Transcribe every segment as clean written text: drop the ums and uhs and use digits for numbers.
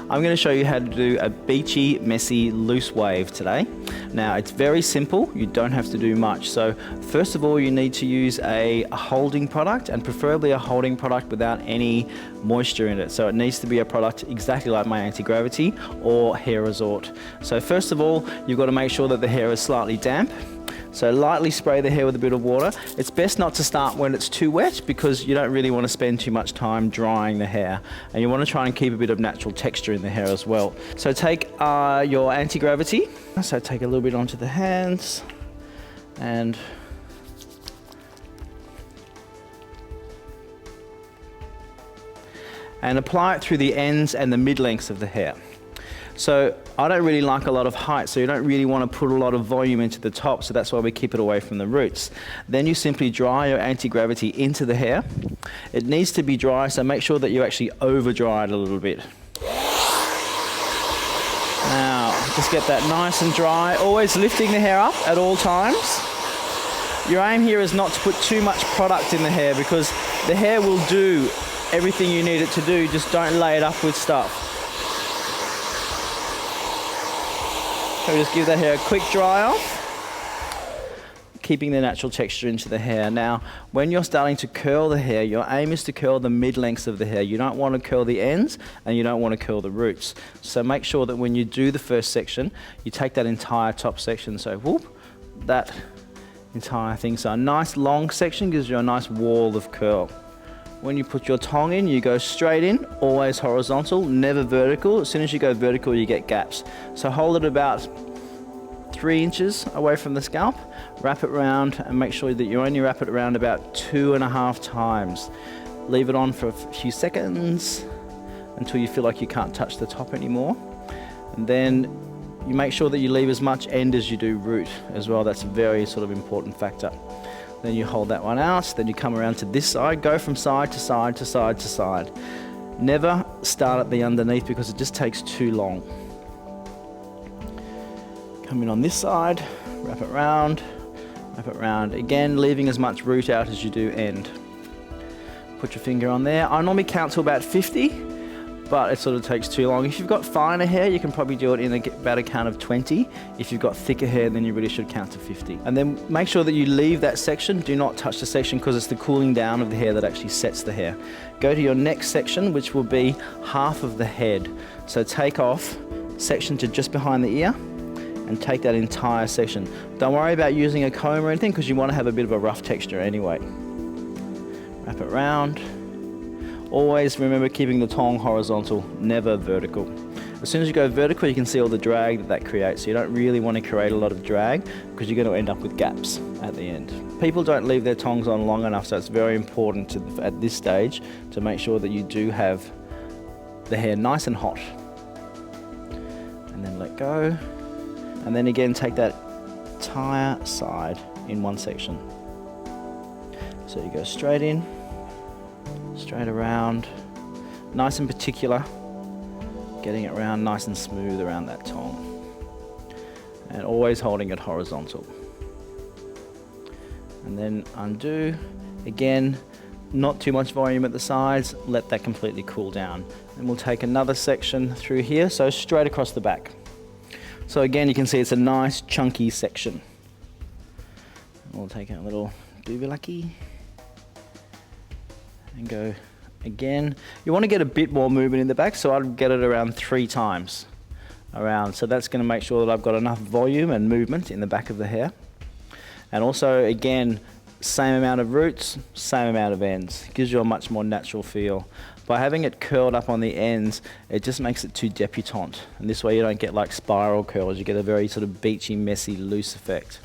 I'm going to show you how to do a beachy, messy, loose wave today. Now it's very simple, you don't have to do much. So first of all, you need to use a holding product, and preferably a holding product without any moisture in it. So it needs to be a product exactly like my anti-gravity or hair resort. So first of all, you've got to make sure that the hair is slightly damp. So lightly spray the hair with a bit of water. It's best not to start when it's too wet, because you don't really want to spend too much time drying the hair, and you want to try and keep a bit of natural texture in the hair as well. So take your anti-gravity, so take a little bit onto the hands and apply it through the ends and the mid-lengths of the hair. So I don't really like a lot of height, so you don't really want to put a lot of volume into the top, so that's why we keep it away from the roots. Then you simply dry your anti-gravity into the hair. It needs to be dry, so make sure that you actually over dry it a little bit. Now, just get that nice and dry, always lifting the hair up at all times. Your aim here is not to put too much product in the hair, because the hair will do everything you need it to do, just don't lay it up with stuff. So just give that hair a quick dry off, keeping the natural texture into the hair. Now, when you're starting to curl the hair, your aim is to curl the mid-lengths of the hair. You don't want to curl the ends, and you don't want to curl the roots. So make sure that when you do the first section, you take that entire top section. So whoop, that entire thing. So a nice long section gives you a nice wall of curl. When you put your tong in, you go straight in, always horizontal, never vertical. As soon as you go vertical, you get gaps. So hold it about 3 inches away from the scalp, wrap it around, and make sure that you only wrap it around about 2.5 times. Leave it on for a few seconds until you feel like you can't touch the top anymore. And then you make sure that you leave as much end as you do root as well. That's a very sort of important factor. Then you hold that one out, then you come around to this side, go from side to side to side to side. Never start at the underneath, because it just takes too long. Come in on this side, wrap it round, again leaving as much root out as you do end. Put your finger on there. I normally count to about 50, but it sort of takes too long. If you've got finer hair, you can probably do it in about a count of 20. If you've got thicker hair, then you really should count to 50. And then make sure that you leave that section. Do not touch the section, because it's the cooling down of the hair that actually sets the hair. Go to your next section, which will be half of the head. So take off section to just behind the ear and take that entire section. Don't worry about using a comb or anything, because you want to have a bit of a rough texture anyway. Wrap it round. Always remember keeping the tong horizontal, never vertical. As soon as you go vertical, you can see all the drag that creates. So you don't really want to create a lot of drag, because you're going to end up with gaps at the end. People don't leave their tongs on long enough, so it's very important at this stage to make sure that you do have the hair nice and hot. And then let go. And then again, take that entire side in one section. So you go straight in, straight around, nice and particular, getting it around nice and smooth around that tong, and always holding it horizontal. And then undo, again, not too much volume at the sides, let that completely cool down. And we'll take another section through here, so straight across the back. So again, you can see it's a nice chunky section. We'll take a little doobalaki and go again. You want to get a bit more movement in the back, so I'd get it around 3 times around. So that's going to make sure that I've got enough volume and movement in the back of the hair. And also, again, same amount of roots, same amount of ends. It gives you a much more natural feel. By having it curled up on the ends, it just makes it too debutante. And this way you don't get like spiral curls, you get a very sort of beachy, messy, loose effect.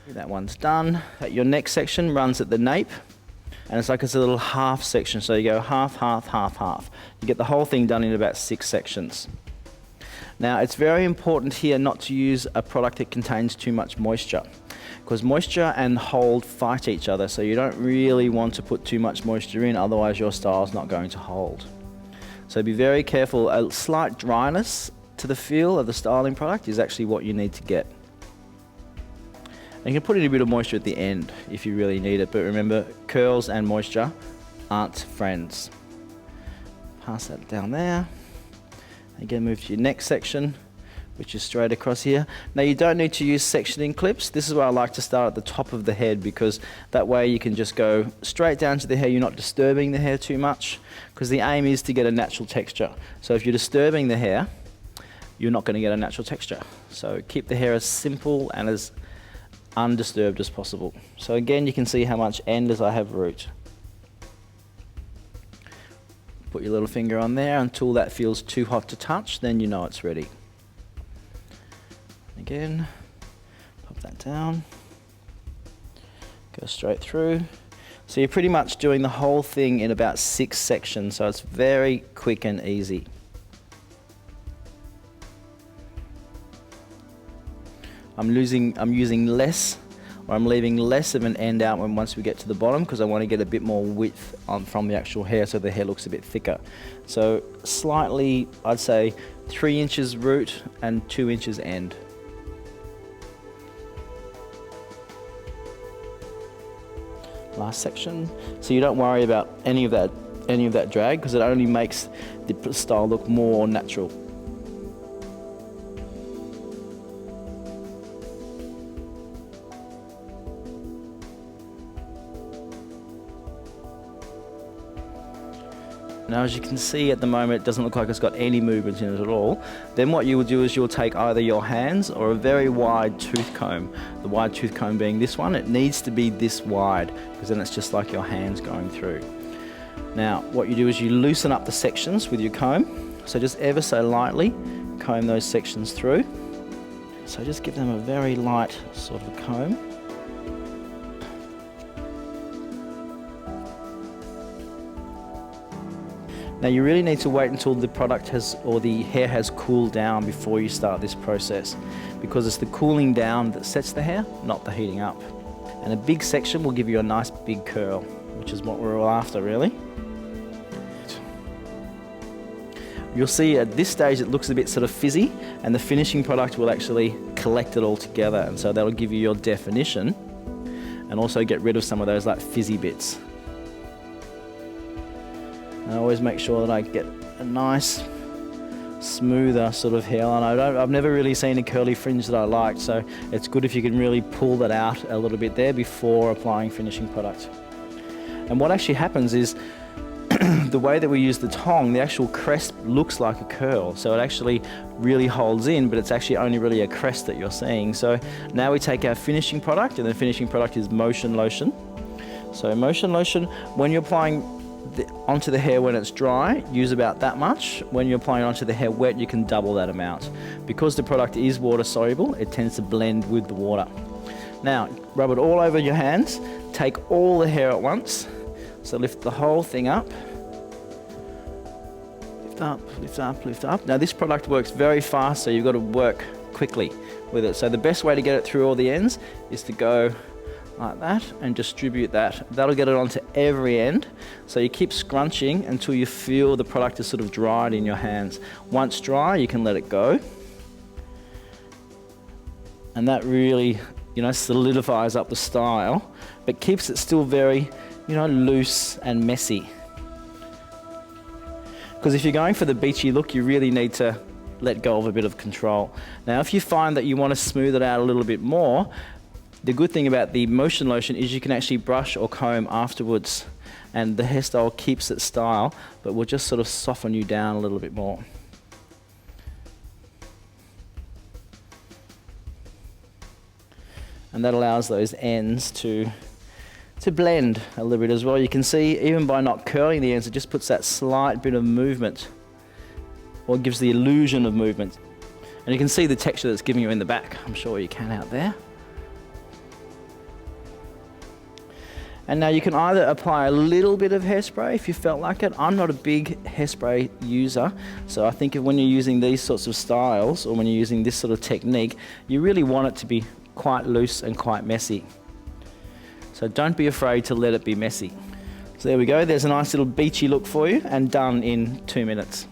That one's done. Your next section runs at the nape, and it's like it's a little half section. So you go half, half, half, half. You get the whole thing done in about 6 sections. Now, it's very important here not to use a product that contains too much moisture, because moisture and hold fight each other, so you don't really want to put too much moisture in, otherwise your style's not going to hold. So be very careful. A slight dryness to the feel of the styling product is actually what you need to get. And you can put in a bit of moisture at the end if you really need it, but remember, curls and moisture aren't friends. Pass that down there. Again, move to your next section, which is straight across here. Now you don't need to use sectioning clips. This is where I like to start at the top of the head, because that way you can just go straight down to the hair. You're not disturbing the hair too much, because the aim is to get a natural texture. So if you're disturbing the hair, you're not going to get a natural texture. So keep the hair as simple and as undisturbed as possible. So again, you can see how much end as I have root. Put your little finger on there until that feels too hot to touch, then you know it's ready. Again, pop that down, go straight through. So you're pretty much doing the whole thing in about 6 sections, so it's very quick and easy. I'm using less, or I'm leaving less of an end out once we get to the bottom, because I want to get a bit more width from the actual hair, so the hair looks a bit thicker. So slightly, I'd say 3 inches root and 2 inches end. Last section. So you don't worry about any of that drag, because it only makes the style look more natural. Now, as you can see at the moment, it doesn't look like it's got any movement in it at all. Then what you will do is you'll take either your hands or a very wide tooth comb. The wide tooth comb being this one. It needs to be this wide, because then it's just like your hands going through. Now, what you do is you loosen up the sections with your comb. So just ever so lightly comb those sections through. So just give them a very light sort of comb. Now you really need to wait until the product or the hair has cooled down before you start this process, because it's the cooling down that sets the hair, not the heating up. And a big section will give you a nice big curl, which is what we're all after, really. You'll see at this stage it looks a bit sort of fizzy, and the finishing product will actually collect it all together, and so that'll give you your definition and also get rid of some of those like fizzy bits. I always make sure that I get a nice, smoother sort of hairline. I've never really seen a curly fringe that I like, so it's good if you can really pull that out a little bit there before applying finishing product. And what actually happens is, the way that we use the tong, the actual crest looks like a curl, so it actually really holds in, but it's actually only really a crest that you're seeing. So now we take our finishing product, and the finishing product is motion lotion. So motion lotion, when you're applying onto the hair when it's dry, use about that much. When you're applying onto the hair wet, you can double that amount. Because the product is water soluble, it tends to blend with the water. Now, rub it all over your hands, take all the hair at once, so lift the whole thing up. Lift up, lift up, lift up. Now this product works very fast, so you've got to work quickly with it. So the best way to get it through all the ends is to go like that and distribute that. That'll get it onto every end. So you keep scrunching until you feel the product is sort of dried in your hands. Once dry, you can let it go. And that really, solidifies up the style, but keeps it still very, loose and messy. Because if you're going for the beachy look, you really need to let go of a bit of control. Now, if you find that you want to smooth it out a little bit more, the good thing about the motion lotion is you can actually brush or comb afterwards, and the hairstyle keeps its style, but will just sort of soften you down a little bit more. And that allows those ends to blend a little bit as well. You can see even by not curling the ends, it just puts that slight bit of movement, or gives the illusion of movement. And you can see the texture that's giving you in the back. I'm sure you can out there. And now you can either apply a little bit of hairspray if you felt like it. I'm not a big hairspray user, so I think when you're using these sorts of styles, or when you're using this sort of technique, you really want it to be quite loose and quite messy. So don't be afraid to let it be messy. So there we go, there's a nice little beachy look for you, and done in 2 minutes.